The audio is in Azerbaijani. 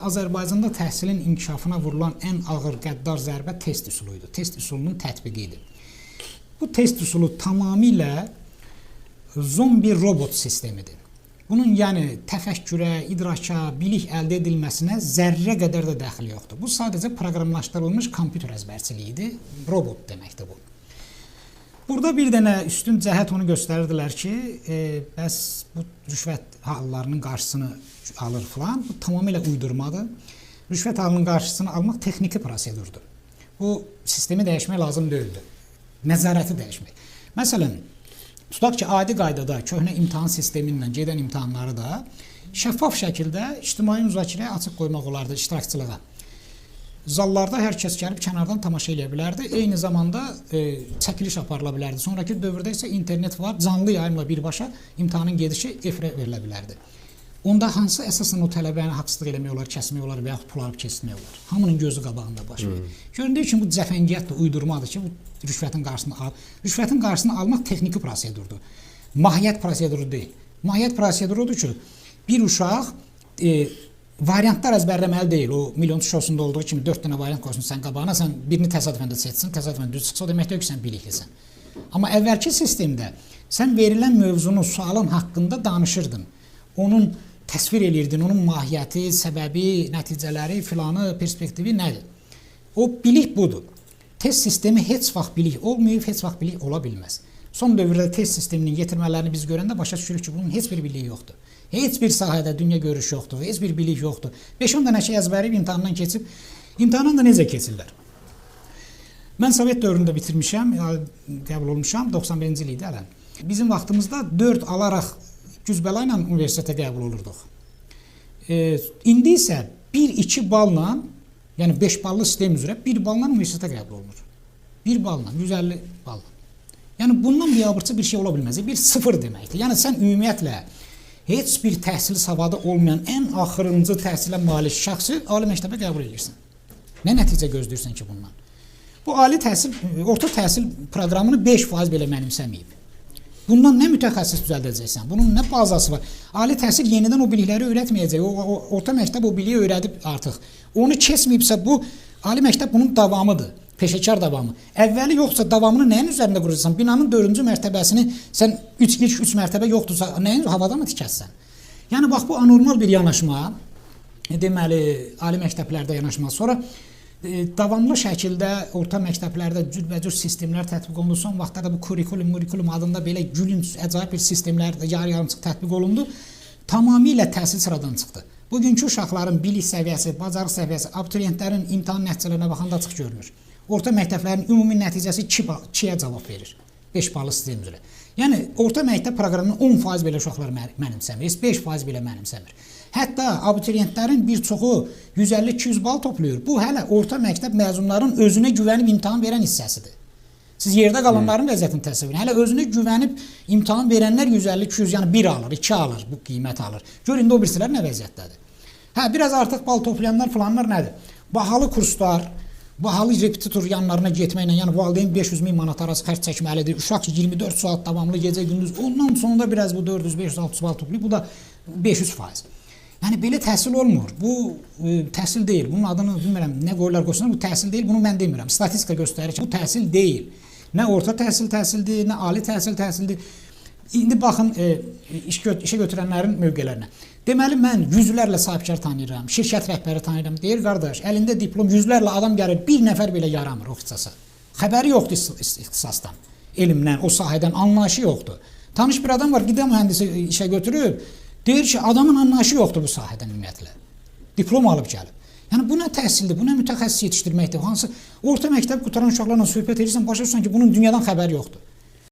Azərbaycanda təhsilin inkişafına vurulan ən ağır qəddar zərbə test üsulu idi. Test üsulunun tətbiqi idi. Bu test üsulu tamamilə zombi robot sistemidir. Bunun yəni təfəkkürə, idraka, bilik əldə edilməsinə zərrə qədər də dəxli yoxdur. Bu sadəcə proqramlaşdırılmış kompüter əzbərçiliyidir. Robot deməkdir bu. Burada bir dənə üstün cəhət onu göstərirdilər ki, bəs bu rüşvət hallarının qarşısını alır filan. Bu tamamilə uydurmadır. Rüşvət halının qarşısını almaq texniki prosedurdur. Bu sistemi dəyişmək lazım deyildir. Nəzarəti dəyişmək. Məsələn, tutaq ki, adi qaydada köhnə imtahan sistemi ilə gedən imtahanları da şəffaf şəkildə ictimai müzakirəyə açıq qoymaq olardı iştirakçılığa. Zallarda hər kəs gəlib kənardan tamaşa edə bilərdi. Eyni zamanda çəkiliş aparıla bilərdi. Sonraki dövrdə isə internet var, canlı yayımla birbaşa imtahanın gedişi efirə verilə bilərdi. Onda hansı əsasən o tələbəni haqsızlıq eləmək olar, kəsmək olar və yaxud pul alıb keçirmək olar? Hamının gözü qabağında baş verir. Göründüyü kimi bu cəfəngiyatdır, uydurmadır ki, bu rüşvətin qarşısını al. Rüşvətin qarşısını almaq texniki prosedurdur. Mahiyyət proseduru deyil. Mahiyyət prosedurudur ki, bir uşaq variantlar əzbərləməli deyil. O milyon şosunda olduğu kimi 4 dənə variant qoysun sən qabağına, sən birini təsadüfən də seçsin, təsadüfən düz çıxsa o demək deyil ki, sən biliklisən. Amma əvvəlki sistemdə sən verilən mövzunun, sualın haqqında danışırdın. Onun təsvir edirdin, onun mahiyyəti, səbəbi, nəticələri, filanı, perspektivi nədir? O bilik budur. Test sistemi heç vaxt bilik olmayıb, heç vaxt bilik ola bilməz. Son dövrdə test sisteminin yetirmələrini biz görəndə başa düşürük ki, bunun heç bir biliyi yoxdur. Heç bir sahədə dünya görüşü yoxdur, heç bir bilik yoxdur. 5-10 dənə şey əzbərləyib imtahandan keçib, imtahandan da necə keçirlər? Mən Sovet dövründə bitirmişəm, qəbul olmuşam, 91-ci il idi hələ. Bizim vaxtımızda 4 alaraq güzbəla ilə universitetə qəbul olurduq. İndi isə 1-2 balla, yəni 5 ballı sistem üzrə 1 balla universitetə qəbul olunur. 1 balla, 150 balla. Yəni bundan biabırçı bir şey ola bilməz. Bir sıfır deməkdir. Yəni sən ümumiyyətlə heç bir təhsil savadı olmayan ən axırıncı təhsilə malik şəxsi ali məktəbə qəbul edirsən. Nə nəticə gözləyirsən ki bundan? Bu ali təhsil, orta təhsil proqramını 5% belə mənimsəməyib. Bundan nə mütəxəssis düzəldəcəksən? Bunun nə bazası var? Ali təhsil yenidən o bilikləri öyrətməyəcək. Orta məktəb o biliyi öyrədib artıq. Onu keçməyibsə bu ali məktəb bunun davamıdır. Peşəkar davamı. Əvvəli yoxsa davamını nəyin üzərində quracaqsan? Binanın 4-cü mərtəbəsini sən ilk 3 mərtəbə yoxdursa, nəyin havada mı tikəsən? Yəni bax bu anormal bir yanaşma, deməli ali məktəblərdə yanaşma. Sonra davamlı şəkildə orta məktəblərdə cürbəcür sistemlər tətbiq olundu. Son vaxtlarda bu kurikulum adında belə gülünc, əcaib bir sistemlər yarı-yarımçıq tətbiq olundu. Tamamilə təhsil sıradan çıxdı. Bugünkü uşaqların bilik səviyyəsi, bacarıq səviyyəsi, abituriyentlərin imtahan nəticələrinə baxanda açıq görünür. Orta məktəblərin ümumi nəticəsi 2-yə cavab verir. 5 ballı sistem üzrə. Yəni, orta məktəb proqramının 10% belə uşaqlar mənimsəmir, 5% belə mənimsəmir. Hətta abituriyentlərin bir çoxu 150-200 bal toplayır. Bu, hələ orta məktəb məzunların özünə güvənib imtahan verən hissəsidir. Siz yerdə qalanların vəziyyətini təsəvvür edin. Hələ özünə güvənib imtahan verənlər 150-200, yəni 1 alır, 2 alır, bu qiymət alır. Gör, indi o birisilər nə vəziyyətdədir? Biraz artıq bal toplayanlar falanlar nədir? Bahalı kurslar, bahalı repetitor yanlarına getməklə, yəni valideyn 500.000 manat arası xərc çəkməlidir. Uşaq ki 24 saat davamlı gecə gündüz, ondan sonunda biraz bu 400-500-600 bal toplayıb, bu da 500%. Yəni belə təhsil olmur. Bu təhsil deyil. Bunun adını bilmirəm, nə qoyurlar qoysunlar, bu təhsil deyil. Bunu mən demirəm. Statistika göstərir ki, bu təhsil deyil. Nə orta təhsil təhsildir, nə ali təhsil təhsildir. İndi baxın işə götürənlərin mövqələrinə. Deməli, mən yüzlərlə sahibkar tanıyıram, şirkət rəhbəri tanıyıram. Deyir, qardaş, əlində diplom, yüzlərlə adam gəlir, bir nəfər belə yaramır o ixtisasa. Xəbəri yoxdur ixtisasdan, elmdən, o sahədən, anlayışı yoxdur. Tanış bir adam var, qida mühəndisi işə götürüb, deyir ki, adamın anlayışı yoxdur bu sahədən ümumiyyətlə. Diplom alıb gəlib. Yəni, bu nə təhsildir, bu nə mütəxəssis yetişdirməkdir? Hansı orta məktəb qutaran uşaqlarla söhbət edirsən, başa düşürsən ki, bunun dünyadan xəbəri yoxdur.